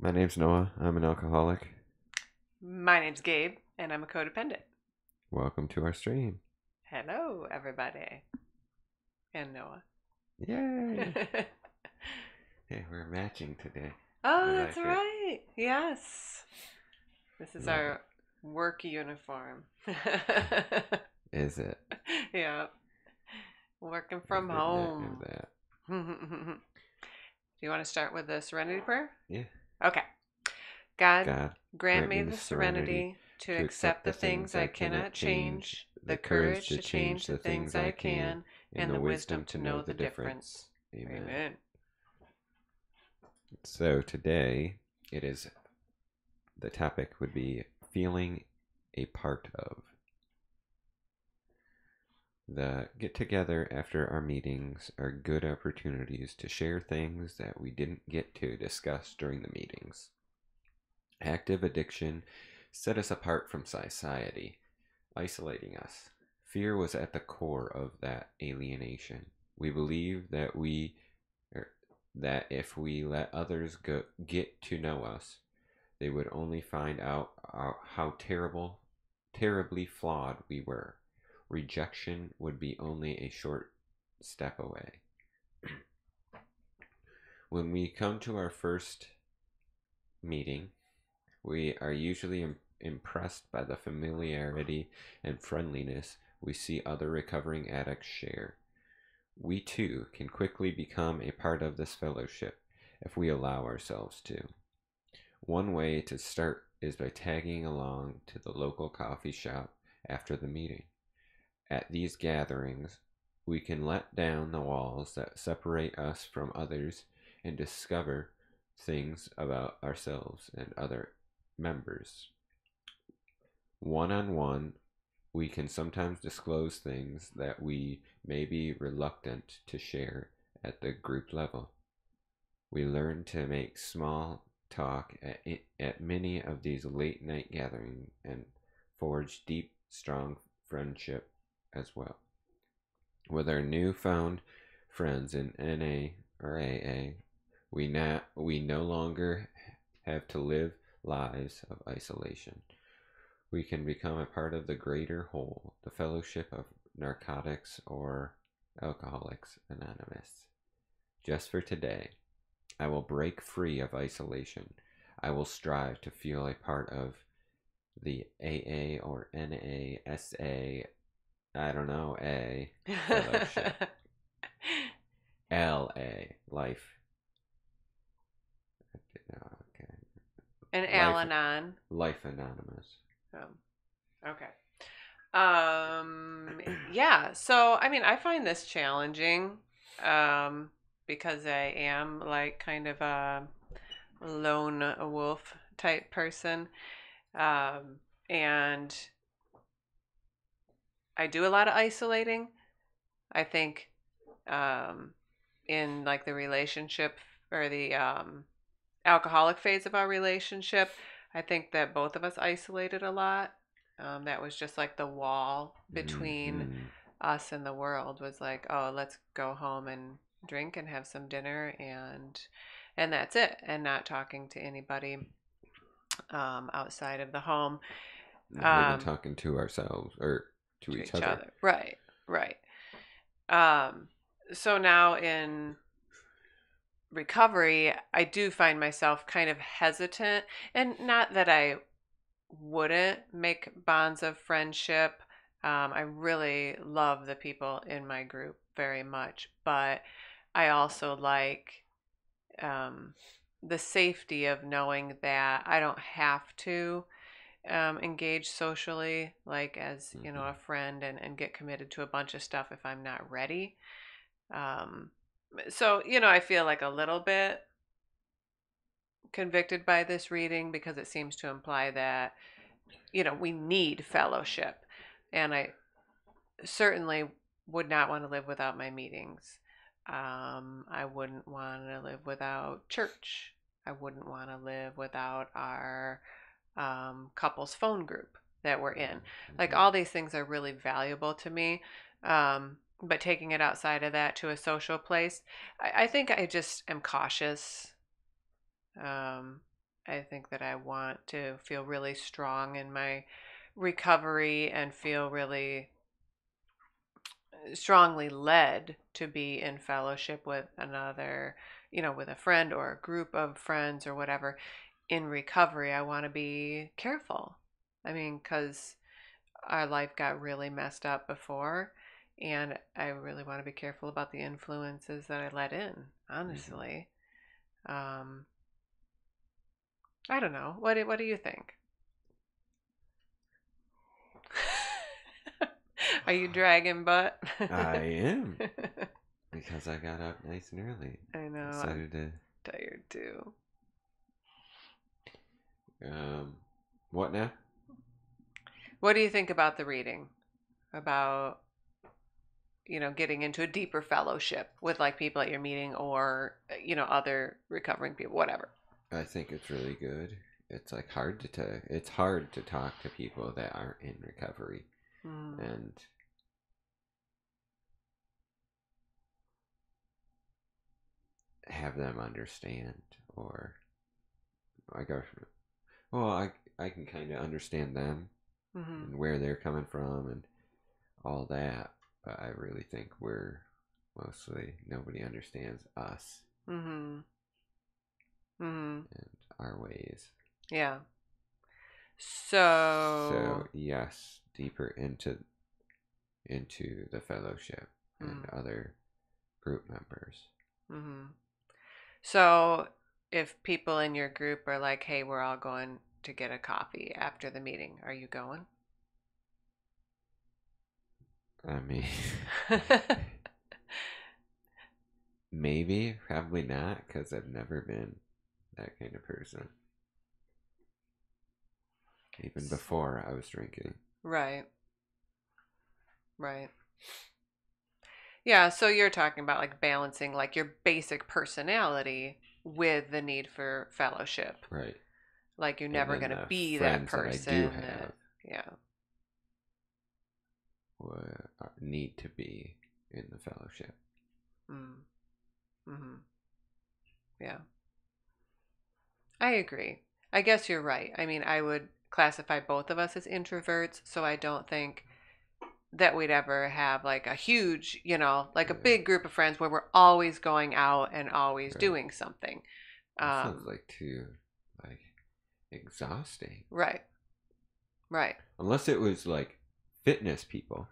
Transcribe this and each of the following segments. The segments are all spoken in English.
My name's Noah. I'm an alcoholic. My name's Gabe, and I'm a codependent. Welcome to our stream. Hello, everybody. And Noah. Yay! Hey, we're matching today. I Oh, that's like it. right. Yes. This is Love it. our work uniform. Is it? Yeah. Working Is from it not? Is home. that? Do you want to start with the serenity prayer? Yeah. Okay. God, God, grant grant me me the the serenity serenity to to accept accept the the things things I I cannot cannot change, change, the the courage courage to to change change the the things things I I can, can, and and the the wisdom wisdom to to know know the the difference. difference. Amen. Amen. So today, it is the topic would be feeling a part of. The get together after our meetings are good opportunities to share things that we didn't get to discuss during the meetings. Active addiction set us apart from society, isolating us. Fear was at the core of that alienation. We believed that er, that if we let others get to know us, they would only find out how terribly flawed we were. Rejection would be only a short step away. When we come to our first meeting, we are usually impressed by the familiarity and friendliness we see other recovering addicts share. We too can quickly become a part of this fellowship if we allow ourselves to. One way to start is by tagging along to the local coffee shop after the meeting. At these gatherings, we can let down the walls that separate us from others and discover things about ourselves and other members. One on one, we can sometimes disclose things that we may be reluctant to share at the group level. We learn to make small talk at many of these late night gatherings and forge deep, strong friendship as well. With our newfound friends in NA or AA, we no longer have to live lives of isolation. We can become a part of the greater whole, the fellowship of narcotics or Alcoholics Anonymous. Just for today, I will break free of isolation. I will strive to feel a part of the AA or NASA, I don't know, A fellowship. LA, life. Okay. And Life, Al-Anon. life anonymous. Okay. Um, yeah. So, I mean, I find this challenging, um, because I am like kind of a lone wolf type person. Um, and I do a lot of isolating. I think, um, in like the relationship or the alcoholic phase of our relationship, I think that both of us isolated a lot. That was just like the wall between Mm-hmm. us and the world was like, oh, let's go home and drink and have some dinner and that's it, and not talking to anybody outside of the home, Not even um, talking to ourselves or to to each each other. other. Right, right. Um, so now in recovery, I do find myself kind of hesitant, and not that I wouldn't make bonds of friendship. I really love the people in my group very much, but I also like, um, the safety of knowing that I don't have to engage socially, like as Mm-hmm. a friend, and get committed to a bunch of stuff if I'm not ready. Um, so, I feel like a little bit convicted by this reading because it seems to imply that we need fellowship. And I certainly would not want to live without my meetings. I wouldn't want to live without church. I wouldn't want to live without our couples phone group that we're in. Like, Mm-hmm. all these things are really valuable to me. But taking it outside of that to a social place, I think I just am cautious. Um, I think that I want to feel really strong in my recovery and feel really strongly led to be in fellowship with another, with a friend or a group of friends or whatever. In recovery, I want to be careful. I mean, because our life got really messed up before, and I really want to be careful about the influences that I let in, Hmm. honestly. Um, I don't know. What do you think? Are you dragging butt? I am, because I got up nice and early. I know, I'm Decided to, tired too. um, what now? What do you think about the reading? About, getting into a deeper fellowship with like people at your meeting or, other recovering people, whatever. I think it's really good. It's like it's hard to talk to people that aren't in recovery Mm, and have them understand, or I go, well, I can kind of understand them mm-hmm, and where they're coming from and all that, but I really think we're mostly nobody understands us mm-hmm, mm-hmm. and our ways. Yeah. So So, yes, deeper into the fellowship and mm, other group members. mm-hmm. So if people in your group are like, hey, we're all going to get a coffee after the meeting, are you going? I mean, maybe, probably not, because I've never been that kind of person. Even before I was drinking. Right, right. Yeah, so you're talking about like balancing like your basic personality with the need for fellowship. Right. Like you're And never then going to the be that friends that I do person have that, yeah. need to be in the fellowship. Mm, mm-hmm. Yeah. I agree. I guess you're right. I mean, I would classify both of us as introverts, so I don't think that we'd ever have like a huge, like a Yeah. big group of friends where we're always going out and always Right. doing something. That sounds Um, like too, like, exhausting. right, right. Unless it was like fitness people.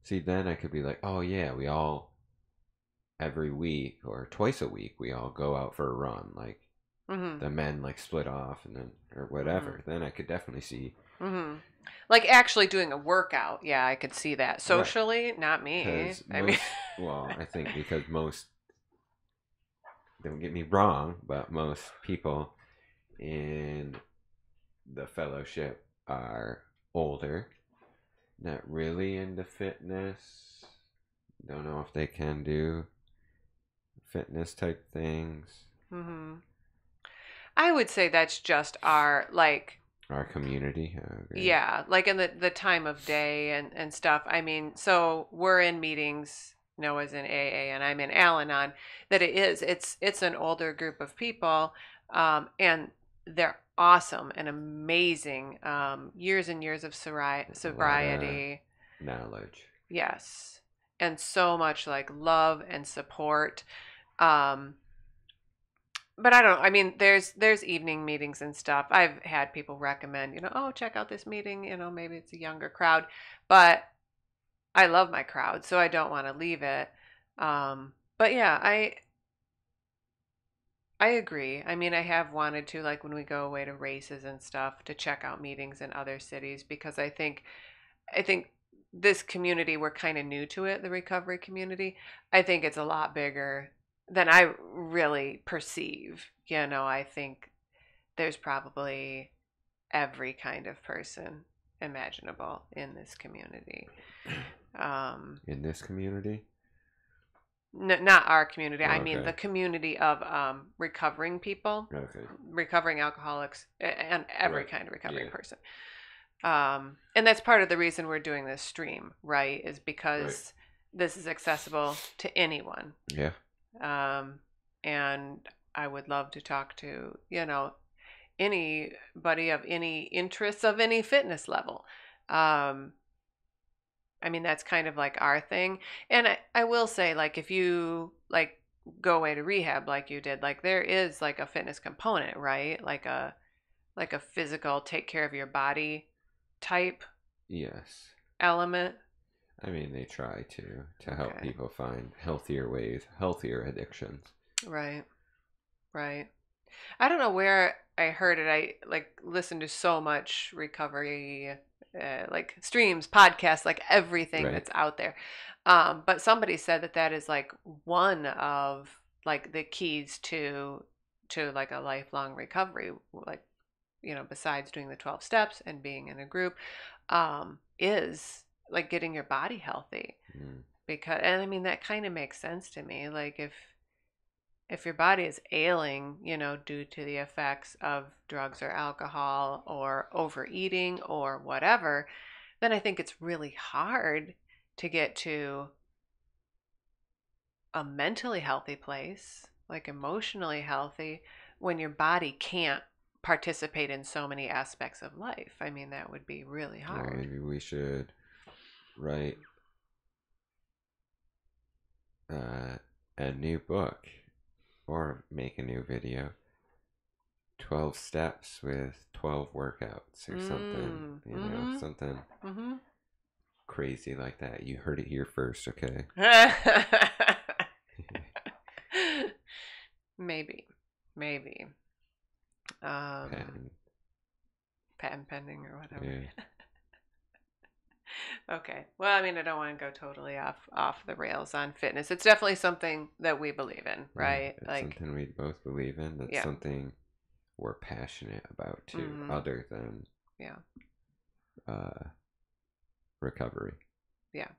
See, then I could be like, oh yeah, we all every week or twice a week we all go out for a run. Like Mm-hmm. the men like split off and then or Mm-hmm. whatever. Then I could definitely see. Mm-hmm. Like actually doing a workout. Yeah, I could see that. Right. Socially, not me. Because I mean, most, well, I think because most, don't get me wrong, but most people in the fellowship are older, not really into fitness. Don't know if they can do fitness type things. mm-hmm. I would say that's just our like Our community, I agree. yeah, like in the time of day and stuff. I mean, so we're in meetings. Noah's in AA and I'm in Al-Anon. That it's an older group of people, and they're awesome and amazing. Years and years of A lot of sobriety. knowledge. Yes, and so much like love and support. Um, but I don't know. I mean, there's evening meetings and stuff. I've had people recommend, oh, check out this meeting, maybe it's a younger crowd, but I love my crowd, so I don't want to leave it. But yeah, I agree. I mean, I have wanted to like when we go away to races and stuff to check out meetings in other cities because I think this community, we're kind of new to it, the recovery community. I think it's a lot bigger than I really perceive. I think there's probably every kind of person imaginable in this community. Um, In this community? not our community. I mean Okay. the community of recovering people, Okay. recovering alcoholics, and every Right. kind of recovering Yeah. person. And that's part of the reason we're doing this stream, right? Is Right. because this is accessible to anyone. Yeah. And I would love to talk to, anybody of any interests of any fitness level. Um, I mean, that's kind of like our thing. And I will say, like, if you like go away to rehab like you did, like there is like a fitness component, right? Like a physical take care of your body type Yes. element. I mean, they try to help Okay. people find healthier ways, healthier addictions. Right. Right. I don't know where I heard it. I like listened to so much recovery, like streams, podcasts, like everything Right. that's out there. But somebody said that that is like one of like the keys to like a lifelong recovery. Like, besides doing the 12 steps and being in a group, is like getting your body healthy. Mm. Because, and I mean, that kind of makes sense to me. Like if your body is ailing, due to the effects of drugs or alcohol or overeating or whatever, then I think it's really hard to get to a mentally healthy place, like emotionally healthy, when your body can't participate in so many aspects of life. I mean, that would be really Well, hard. maybe we should write a new book or make a new video. 12 steps with 12 workouts or something, Mm-hmm. something Mm-hmm. crazy like that. You heard it here first, okay? Maybe. Maybe. Patent. Patent pending or whatever. Yeah. Okay. Well, I mean, I don't want to go totally off the rails on fitness. It's definitely something that we believe in, Yeah, right? it's Like, something we both believe in. That's yeah. something we're passionate about too, Mm-hmm. other than Yeah. recovery. Yeah.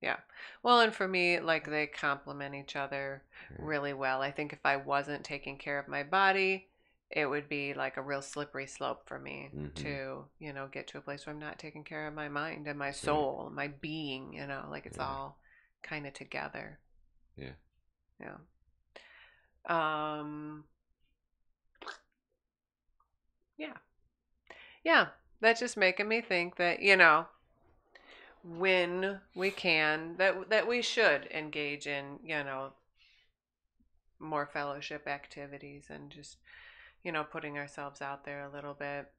Yeah. Well, and for me, like they complement each other Right. really well. I think if I wasn't taking care of my body, it would be like a real slippery slope for me Mm-hmm. to, get to a place where I'm not taking care of my mind and my Right. soul, my being, like it's Yeah. all kind of together. Yeah. Yeah. Um, yeah. Yeah. That's just making me think that, when we can, that we should engage in, more fellowship activities and just, putting ourselves out there a little bit.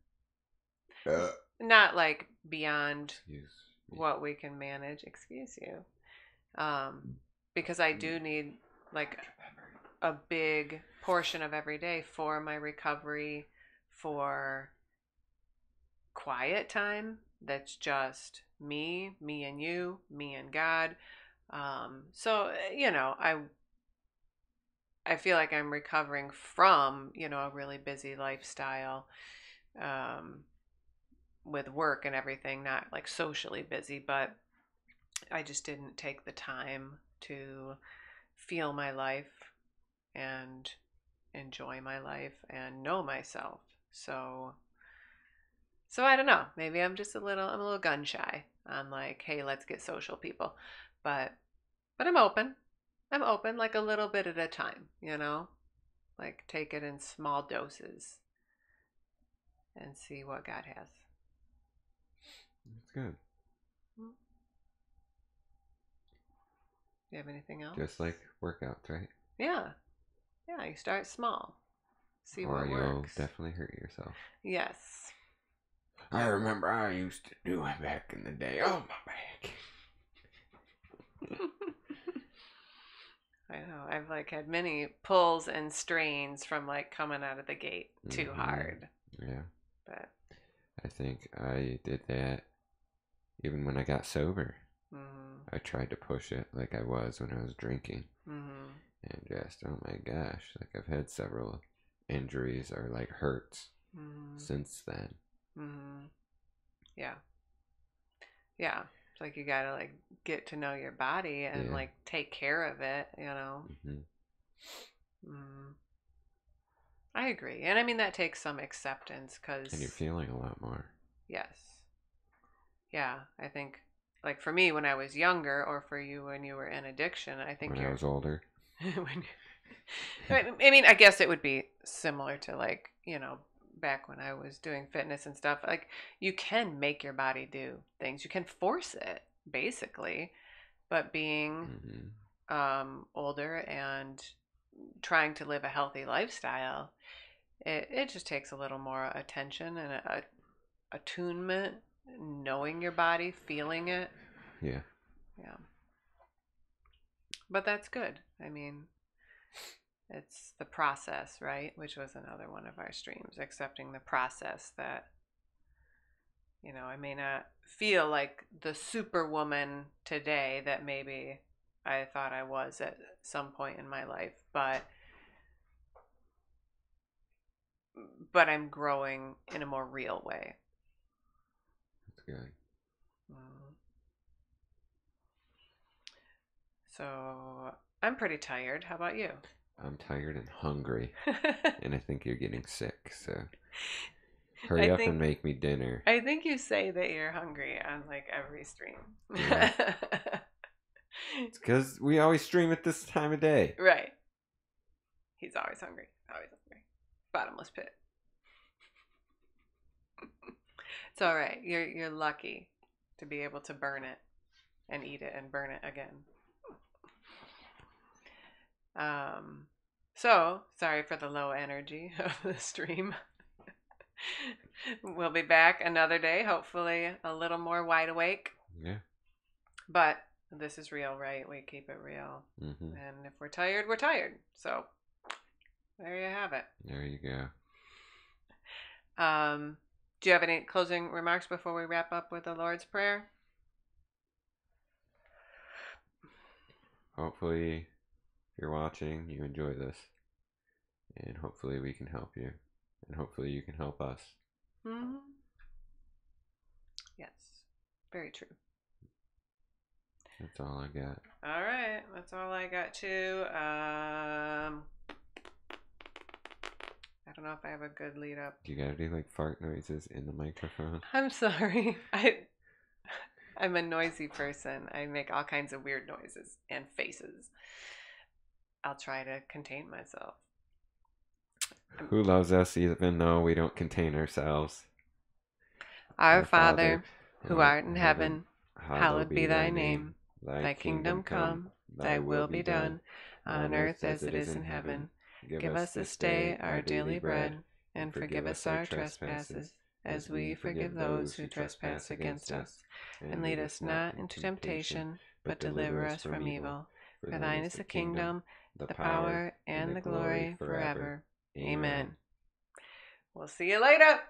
Not like beyond Excuse me. what we can manage. Excuse you. Because I do need like a big portion of every day for my recovery, for quiet time that's just me and you, me and God. So I feel like I'm recovering from, a really busy lifestyle, um, with work and everything, not like socially busy, but I just didn't take the time to feel my life and enjoy my life and know myself. So I don't know. Maybe I'm a little gun shy on like, hey, let's get social people. But I'm open. I'm open like a little bit at a time, Like take it in small doses and see what God has. That's good. Do you have anything else? Just like workouts, right? Yeah. Yeah, you start small. See or what you'll works. definitely hurt yourself. Yes. I remember I used to do it back in the day. Oh, my back. I know. I've like had many pulls and strains from like coming out of the gate too hard. Yeah. But I think I did that even when I got sober. I tried to push it like I was when I was drinking. And just, oh my gosh, like I've had several injuries or like hurts since then. Yeah. Yeah. It's like you gotta like get to know your body and like take care of it, I agree. And I mean, that takes some acceptance because. And you're feeling a lot more. Yes. Yeah. I think, like for me when I was younger, or for you when you were in addiction, I think when I was older. I mean, I guess it would be similar to like, back when I was doing fitness and stuff, like you can make your body do things. You can force it, basically. But being older and trying to live a healthy lifestyle, it just takes a little more attention and attunement, knowing your body, feeling it. Yeah. Yeah. But that's good. I mean, it's the process, right? Which was another one of our streams, accepting the process that, I may not feel like the superwoman today that maybe I thought I was at some point in my life, but I'm growing in a more real way. That's good. So I'm pretty tired. How about you? I'm tired and hungry, and I think you're getting sick, so hurry up and make me dinner. I think you say that you're hungry on like every stream. Yeah. It's because we always stream at this time of day. Right. He's always hungry. Always hungry. Bottomless pit. It's all right. You're lucky to be able to burn it and eat it and burn it again. So sorry for the low energy of the stream. We'll be back another day, hopefully a little more wide awake. Yeah. But this is real, right? We keep it real. Mm-hmm. And if we're tired, we're tired. So there you have it. There you go. Do you have any closing remarks before we wrap up with the Lord's Prayer? Hopefully, if you're watching, you enjoy this. And hopefully we can help you. And hopefully you can help us. Mm-hmm. Yes. Very true. That's all I got. All right. That's all I got too. I don't know if I have a good lead up. You gotta do like fart noises in the microphone. I'm sorry. I'm a noisy person. I make all kinds of weird noises and faces. I'll try to contain myself. Who loves us even though we don't contain ourselves? Our Father, who art in heaven, hallowed be thy name. Thy kingdom come, thy will be done, on earth as it is in heaven. Give us this day our daily bread, and forgive us our trespasses, as we forgive those who trespass against us. And lead us not into temptation, but deliver us from evil. For thine is the kingdom, the power, and the glory forever. Amen. We'll see you later.